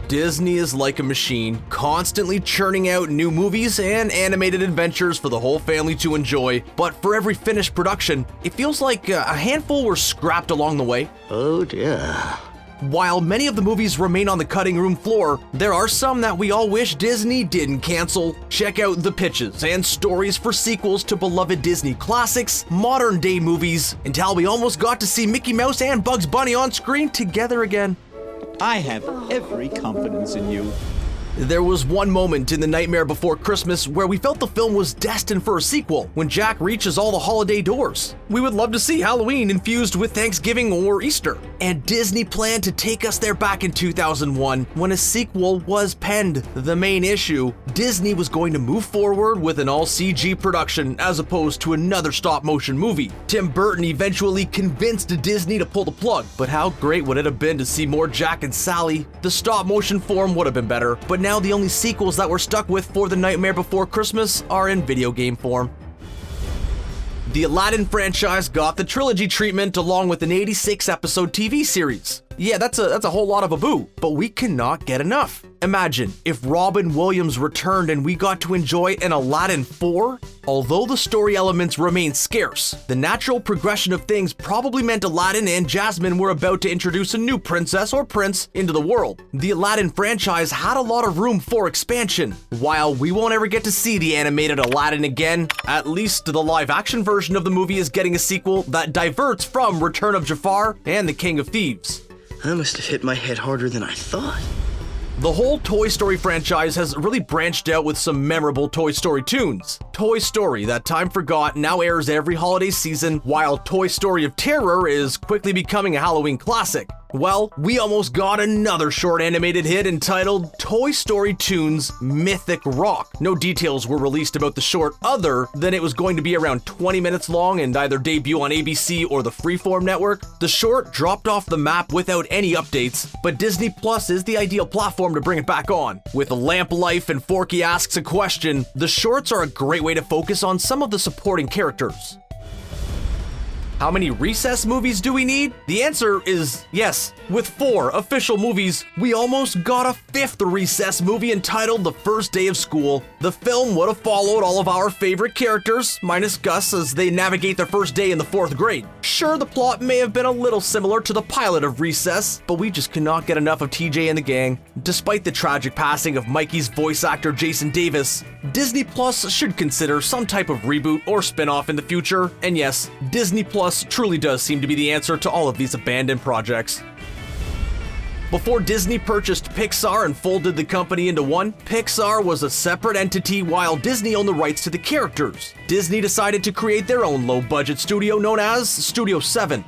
Disney is like a machine, constantly churning out new movies and animated adventures for the whole family to enjoy, but for every finished production, it feels like a handful were scrapped along the way. Oh dear. While many of the movies remain on the cutting room floor, there are some that we all wish Disney didn't cancel. Check out the pitches and stories for sequels to beloved Disney classics, modern day movies, and how we almost got to see Mickey Mouse and Bugs Bunny on screen together again. I have every confidence in you. There was one moment in The Nightmare Before Christmas where we felt the film was destined for a sequel when Jack reaches all the holiday doors. We would love to see Halloween infused with Thanksgiving or Easter. And Disney planned to take us there back in 2001 when a sequel was penned. The main issue, Disney was going to move forward with an all-CG production as opposed to another stop-motion movie. Tim Burton eventually convinced Disney to pull the plug, but how great would it have been to see more Jack and Sally? The stop-motion form would have been better, but now the only sequels that we're stuck with for The Nightmare Before Christmas are in video game form. The Aladdin franchise got the trilogy treatment along with an 86-episode TV series. Yeah, that's a whole lot of a boo, but we cannot get enough. Imagine if Robin Williams returned and we got to enjoy an Aladdin 4? Although the story elements remain scarce, the natural progression of things probably meant Aladdin and Jasmine were about to introduce a new princess or prince into the world. The Aladdin franchise had a lot of room for expansion. While we won't ever get to see the animated Aladdin again, at least the live-action version of the movie is getting a sequel that diverts from Return of Jafar and the King of Thieves. I must have hit my head harder than I thought. The whole Toy Story franchise has really branched out with some memorable Toy Story tunes. Toy Story, That Time Forgot, now airs every holiday season, while Toy Story of Terror is quickly becoming a Halloween classic. Well, we almost got another short animated hit entitled Toy Story Tunes Mythic Rock. No details were released about the short other than it was going to be around 20 minutes long and either debut on ABC or the Freeform network. The short dropped off the map without any updates, but Disney Plus is the ideal platform to bring it back on. With Lamp Life and Forky Asks a Question, the shorts are a great way to focus on some of the supporting characters. How many Recess movies do we need? The answer is yes. With 4 official movies, we almost got a 5th Recess movie entitled The First Day of School. The film would have followed all of our favorite characters, minus Gus, as they navigate their first day in the 4th grade. Sure, the plot may have been a little similar to the pilot of Recess, but we just could not get enough of TJ and the gang. Despite the tragic passing of Mikey's voice actor Jason Davis, Disney Plus should consider some type of reboot or spin-off in the future, and yes, Disney Plus truly does seem to be the answer to all of these abandoned projects. Before Disney purchased Pixar and folded the company into one, Pixar was a separate entity while Disney owned the rights to the characters. Disney decided to create their own low-budget studio known as Studio 7.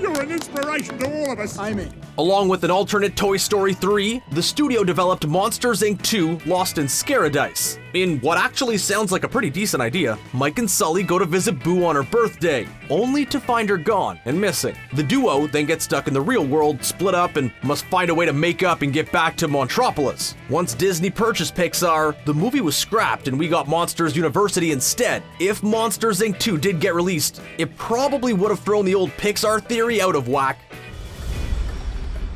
You're an inspiration to all of us. I mean. Along with an alternate Toy Story 3, the studio developed Monsters, Inc. 2 Lost in Scaradise. In what actually sounds like a pretty decent idea, Mike and Sully go to visit Boo on her birthday, only to find her gone and missing. The duo then get stuck in the real world, split up, and must find a way to make up and get back to Montropolis. Once Disney purchased Pixar, the movie was scrapped and we got Monsters University instead. If Monsters, Inc. 2 did get released, it probably would have thrown the old Pixar theory out of whack.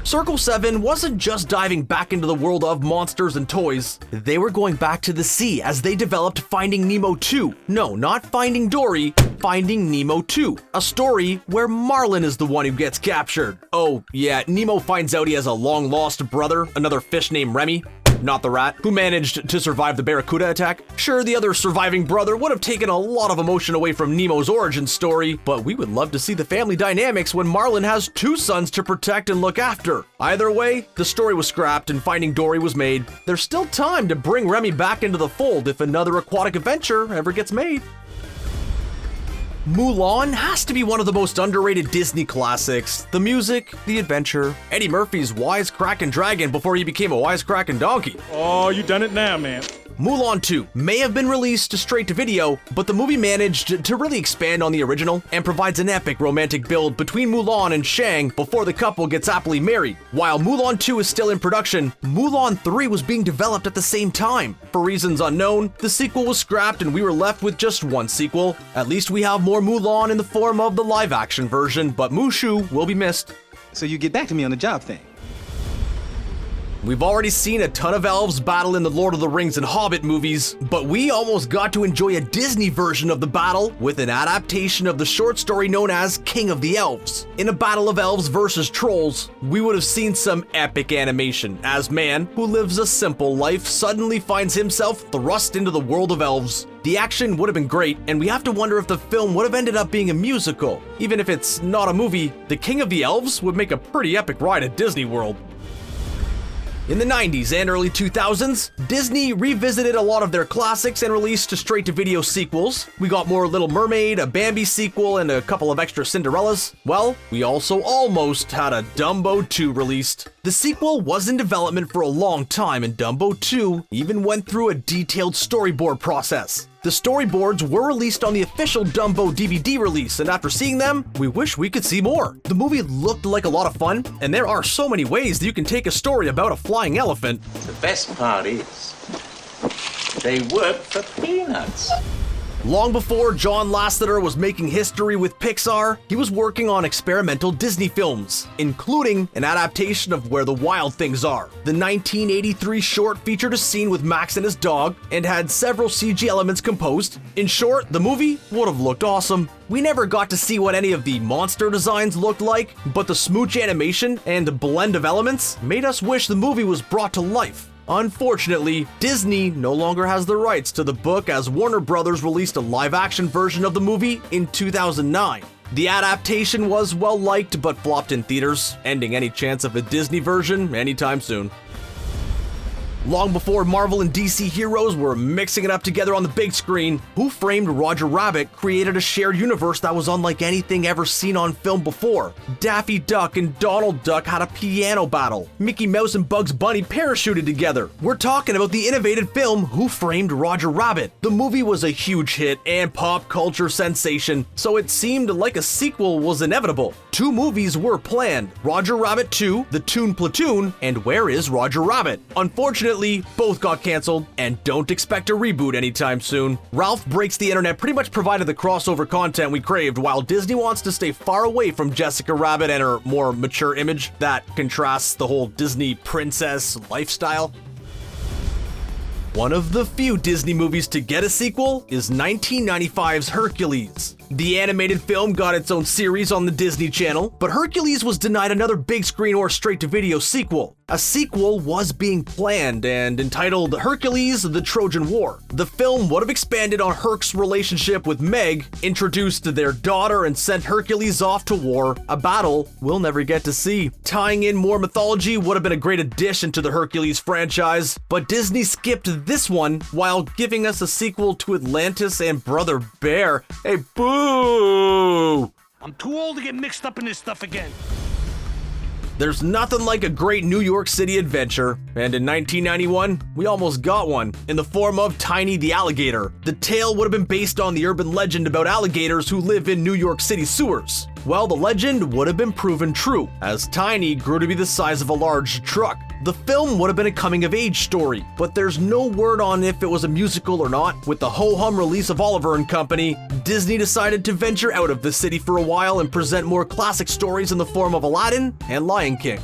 Circle 7 wasn't just diving back into the world of monsters and toys, they were going back to the sea as they developed Finding Nemo 2. No, not Finding Dory, Finding Nemo 2, a story where Marlin is the one who gets captured. Oh yeah, Nemo finds out he has a long-lost brother, another fish named Remy, not the rat, who managed to survive the Barracuda attack. Sure, the other surviving brother would have taken a lot of emotion away from Nemo's origin story, but we would love to see the family dynamics when Marlin has 2 sons to protect and look after. Either way, the story was scrapped and Finding Dory was made. There's still time to bring Remy back into the fold if another aquatic adventure ever gets made. Mulan has to be one of the most underrated Disney classics. The music, the adventure, Eddie Murphy's wisecracking dragon before he became a wisecracking donkey. Oh, you done it now, man. Mulan 2 may have been released straight to video, but the movie managed to really expand on the original and provides an epic romantic build between Mulan and Shang before the couple gets happily married. While Mulan 2 is still in production, Mulan 3 was being developed at the same time. For reasons unknown, the sequel was scrapped and we were left with just one sequel. At least we have more Mulan in the form of the live-action version, but Mushu will be missed. So you get back to me on the job thing. We've already seen a ton of elves battle in the Lord of the Rings and Hobbit movies, but we almost got to enjoy a Disney version of the battle with an adaptation of the short story known as King of the Elves. In a battle of elves versus trolls, we would have seen some epic animation as man, who lives a simple life, suddenly finds himself thrust into the world of elves. The action would have been great, and we have to wonder if the film would have ended up being a musical. Even if it's not a movie, the King of the Elves would make a pretty epic ride at Disney World. In the 90s and early 2000s, Disney revisited a lot of their classics and released straight-to-video sequels. We got more Little Mermaid, a Bambi sequel, and a couple of extra Cinderellas. Well, we also almost had a Dumbo 2 released. The sequel was in development for a long time, and Dumbo 2 even went through a detailed storyboard process. The storyboards were released on the official Dumbo DVD release, and after seeing them, we wish we could see more. The movie looked like a lot of fun, and there are so many ways that you can take a story about a flying elephant. The best part is, they work for peanuts. Long before John Lasseter was making history with Pixar, he was working on experimental Disney films, including an adaptation of Where the Wild Things Are. The 1983 short featured a scene with Max and his dog and had several CG elements composed. In short, the movie would have looked awesome. We never got to see what any of the monster designs looked like, but the smooch animation and blend of elements made us wish the movie was brought to life. Unfortunately, Disney no longer has the rights to the book as Warner Brothers released a live-action version of the movie in 2009. The adaptation was well-liked but flopped in theaters, ending any chance of a Disney version anytime soon. Long before Marvel and DC heroes were mixing it up together on the big screen, Who Framed Roger Rabbit created a shared universe that was unlike anything ever seen on film before. Daffy Duck and Donald Duck had a piano battle. Mickey Mouse and Bugs Bunny parachuted together. We're talking about the innovative film Who Framed Roger Rabbit. The movie was a huge hit and pop culture sensation, so it seemed like a sequel was inevitable. 2 movies were planned, Roger Rabbit 2, The Toon Platoon, and Where is Roger Rabbit? Unfortunately, both got canceled, and don't expect a reboot anytime soon. Ralph Breaks the Internet pretty much provided the crossover content we craved, while Disney wants to stay far away from Jessica Rabbit and her more mature image that contrasts the whole Disney princess lifestyle. One of the few Disney movies to get a sequel is 1995's Hercules. The animated film got its own series on the Disney Channel, but Hercules was denied another big screen or straight-to-video sequel. A sequel was being planned and entitled Hercules: The Trojan War. The film would have expanded on Herc's relationship with Meg, introduced their daughter, and sent Hercules off to war, a battle we'll never get to see. Tying in more mythology would have been a great addition to the Hercules franchise, but Disney skipped this one while giving us a sequel to Atlantis and Brother Bear. Hey, boo! I'm too old to get mixed up in this stuff again. There's nothing like a great New York City adventure, and in 1991, we almost got one, in the form of Tiny the Alligator. The tale would have been based on the urban legend about alligators who live in New York City sewers. Well, the legend would have been proven true, as Tiny grew to be the size of a large truck. The film would have been a coming-of-age story, but there's no word on if it was a musical or not. With the ho-hum release of Oliver & Company, Disney decided to venture out of the city for a while and present more classic stories in the form of Aladdin and Lion King.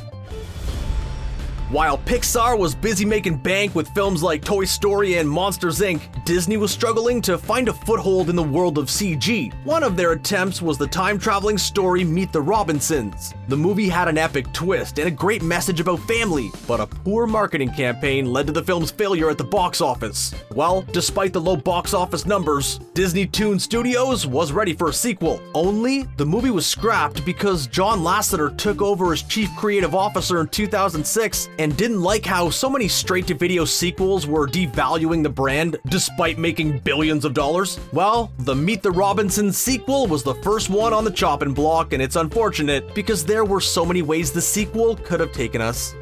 While Pixar was busy making bank with films like Toy Story and Monsters Inc., Disney was struggling to find a foothold in the world of CG. One of their attempts was the time-traveling story Meet the Robinsons. The movie had an epic twist and a great message about family, but a poor marketing campaign led to the film's failure at the box office. Well, despite the low box office numbers, Disney Toon Studios was ready for a sequel. Only, the movie was scrapped because John Lasseter took over as chief creative officer in 2006 and didn't like how so many straight-to-video sequels were devaluing the brand despite making billions of dollars. Well, the Meet the Robinsons sequel was the first one on the chopping block, and it's unfortunate because there were so many ways the sequel could have taken us.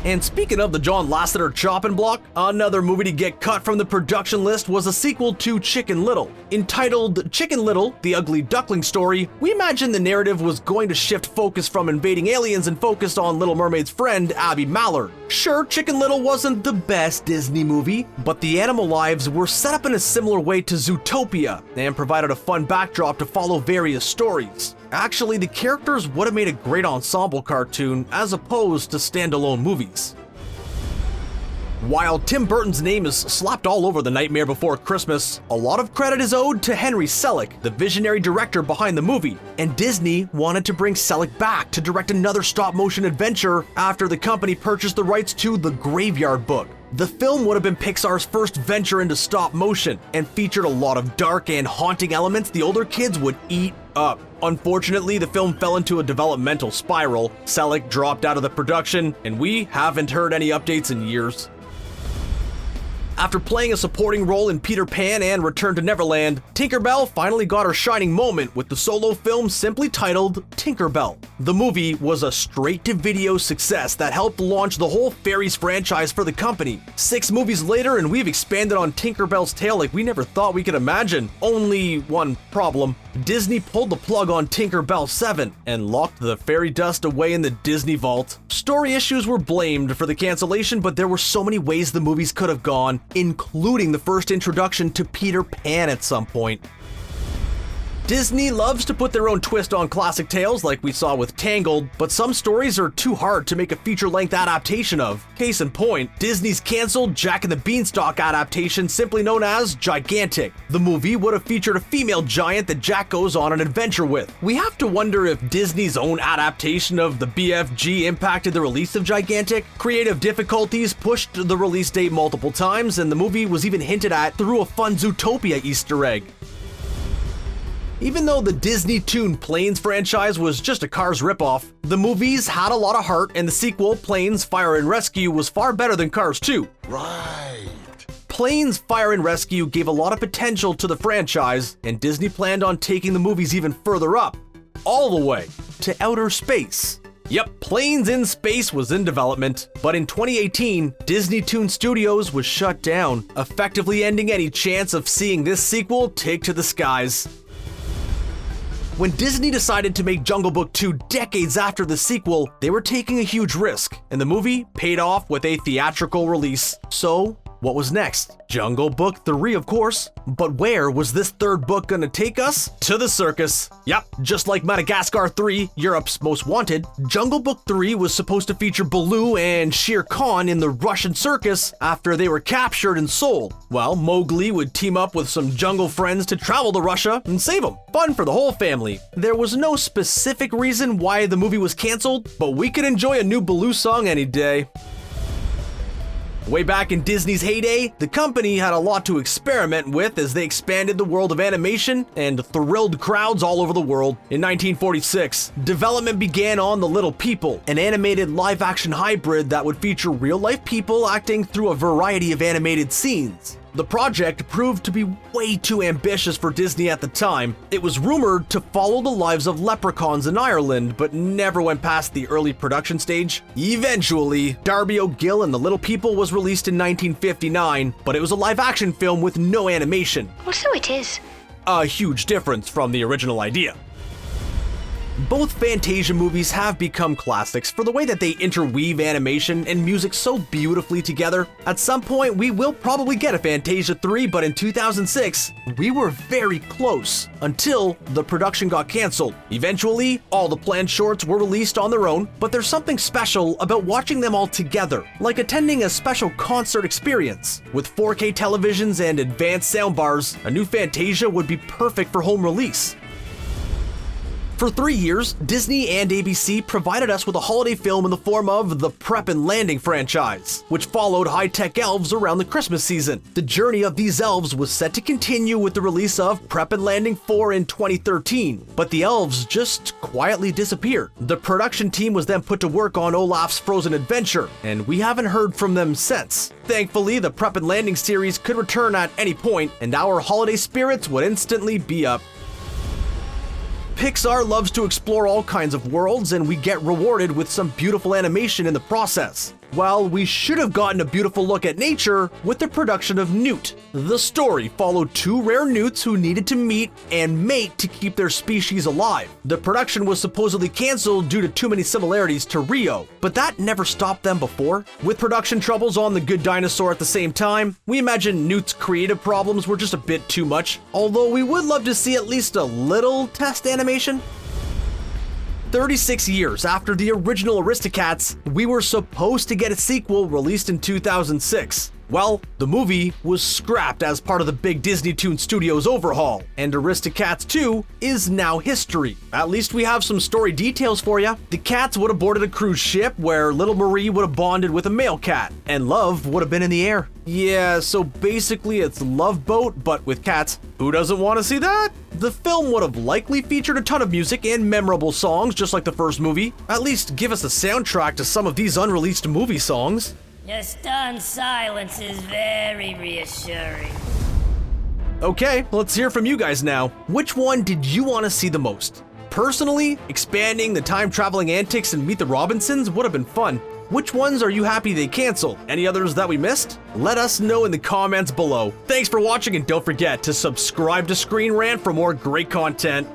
And speaking of the John Lasseter chopping block, another movie to get cut from the production list was a sequel to Chicken Little. Entitled Chicken Little: The Ugly Duckling Story, we imagined the narrative was going to shift focus from invading aliens and focused on Little Mermaid's friend, Abby Mallard. Sure, Chicken Little wasn't the best Disney movie, but the animal lives were set up in a similar way to Zootopia and provided a fun backdrop to follow various stories. Actually, the characters would have made a great ensemble cartoon as opposed to standalone movies. While Tim Burton's name is slapped all over The Nightmare Before Christmas, a lot of credit is owed to Henry Selick, the visionary director behind the movie, and Disney wanted to bring Selick back to direct another stop-motion adventure after the company purchased the rights to The Graveyard Book. The film would have been Pixar's first venture into stop motion and featured a lot of dark and haunting elements the older kids would eat up. Unfortunately, the film fell into a developmental spiral, Selick dropped out of the production, and we haven't heard any updates in years. After playing a supporting role in Peter Pan and Return to Neverland, Tinkerbell finally got her shining moment with the solo film simply titled Tinkerbell. The movie was a straight-to-video success that helped launch the whole fairies franchise for the company. 6 movies later and we've expanded on Tinkerbell's tale like we never thought we could imagine. Only one problem. Disney pulled the plug on Tinkerbell 7 and locked the fairy dust away in the Disney vault. Story issues were blamed for the cancellation, but there were so many ways the movies could have gone, including the first introduction to Peter Pan at some point. Disney loves to put their own twist on classic tales like we saw with Tangled, but some stories are too hard to make a feature-length adaptation of. Case in point, Disney's canceled Jack and the Beanstalk adaptation simply known as Gigantic. The movie would have featured a female giant that Jack goes on an adventure with. We have to wonder if Disney's own adaptation of the BFG impacted the release of Gigantic. Creative difficulties pushed the release date multiple times, and the movie was even hinted at through a fun Zootopia Easter egg. Even though the Disney Toon Planes franchise was just a Cars ripoff, the movies had a lot of heart, and the sequel, Planes Fire and Rescue, was far better than Cars 2. Right. Planes Fire and Rescue gave a lot of potential to the franchise, and Disney planned on taking the movies even further up, all the way to outer space. Yep, Planes in Space was in development, but in 2018, Disney Toon Studios was shut down, effectively ending any chance of seeing this sequel take to the skies. When Disney decided to make Jungle Book 2 decades after the sequel, they were taking a huge risk, and the movie paid off with a theatrical release. So, what was next? Jungle Book 3, of course. But where was this third book gonna take us? To the circus. Yep, just like Madagascar 3, Europe's Most Wanted, Jungle Book 3 was supposed to feature Baloo and Shere Khan in the Russian circus after they were captured and sold. Well, Mowgli would team up with some jungle friends to travel to Russia and save them. Fun for the whole family. There was no specific reason why the movie was canceled, but we could enjoy a new Baloo song any day. Way back in Disney's heyday, the company had a lot to experiment with as they expanded the world of animation and thrilled crowds all over the world. In 1946, development began on The Little People, an animated live-action hybrid that would feature real-life people acting through a variety of animated scenes. The project proved to be way too ambitious for Disney at the time. It was rumored to follow the lives of leprechauns in Ireland, but never went past the early production stage. Eventually, Darby O'Gill and the Little People was released in 1959, but it was a live-action film with no animation. Well, so it is. A huge difference from the original idea. Both Fantasia movies have become classics for the way that they interweave animation and music so beautifully together. At some point, we will probably get a Fantasia 3, but in 2006, we were very close until the production got canceled. Eventually, all the planned shorts were released on their own, but there's something special about watching them all together, like attending a special concert experience. With 4K televisions and advanced soundbars, a new Fantasia would be perfect for home release. For 3 years, Disney and ABC provided us with a holiday film in the form of the Prep and Landing franchise, which followed high-tech elves around the Christmas season. The journey of these elves was set to continue with the release of Prep and Landing 4 in 2013, but the elves just quietly disappeared. The production team was then put to work on Olaf's Frozen Adventure, and we haven't heard from them since. Thankfully, the Prep and Landing series could return at any point, and our holiday spirits would instantly be up. Pixar loves to explore all kinds of worlds, and we get rewarded with some beautiful animation in the process. While we should have gotten a beautiful look at nature with the production of Newt. The story followed 2 rare newts who needed to meet and mate to keep their species alive. The production was supposedly canceled due to too many similarities to Rio, but that never stopped them before. With production troubles on The Good Dinosaur at the same time, we imagine Newt's creative problems were just a bit too much, although we would love to see at least a little test animation. 36 years after the original Aristocats, we were supposed to get a sequel released in 2006. Well, the movie was scrapped as part of the big Disney Toon Studios overhaul, and Aristocats II is now history. At least we have some story details for you. The cats would have boarded a cruise ship where little Marie would have bonded with a male cat, and love would have been in the air. Yeah, so basically it's Love Boat, but with cats. Who doesn't want to see that? The film would have likely featured a ton of music and memorable songs, just like the first movie. At least give us a soundtrack to some of these unreleased movie songs. Your stunned silence is very reassuring. Okay, let's hear from you guys now. Which one did you want to see the most? Personally, expanding the time-traveling antics in Meet the Robinsons would have been fun. Which ones are you happy they canceled? Any others that we missed? Let us know in the comments below. Thanks for watching, and don't forget to subscribe to ScreenRant for more great content.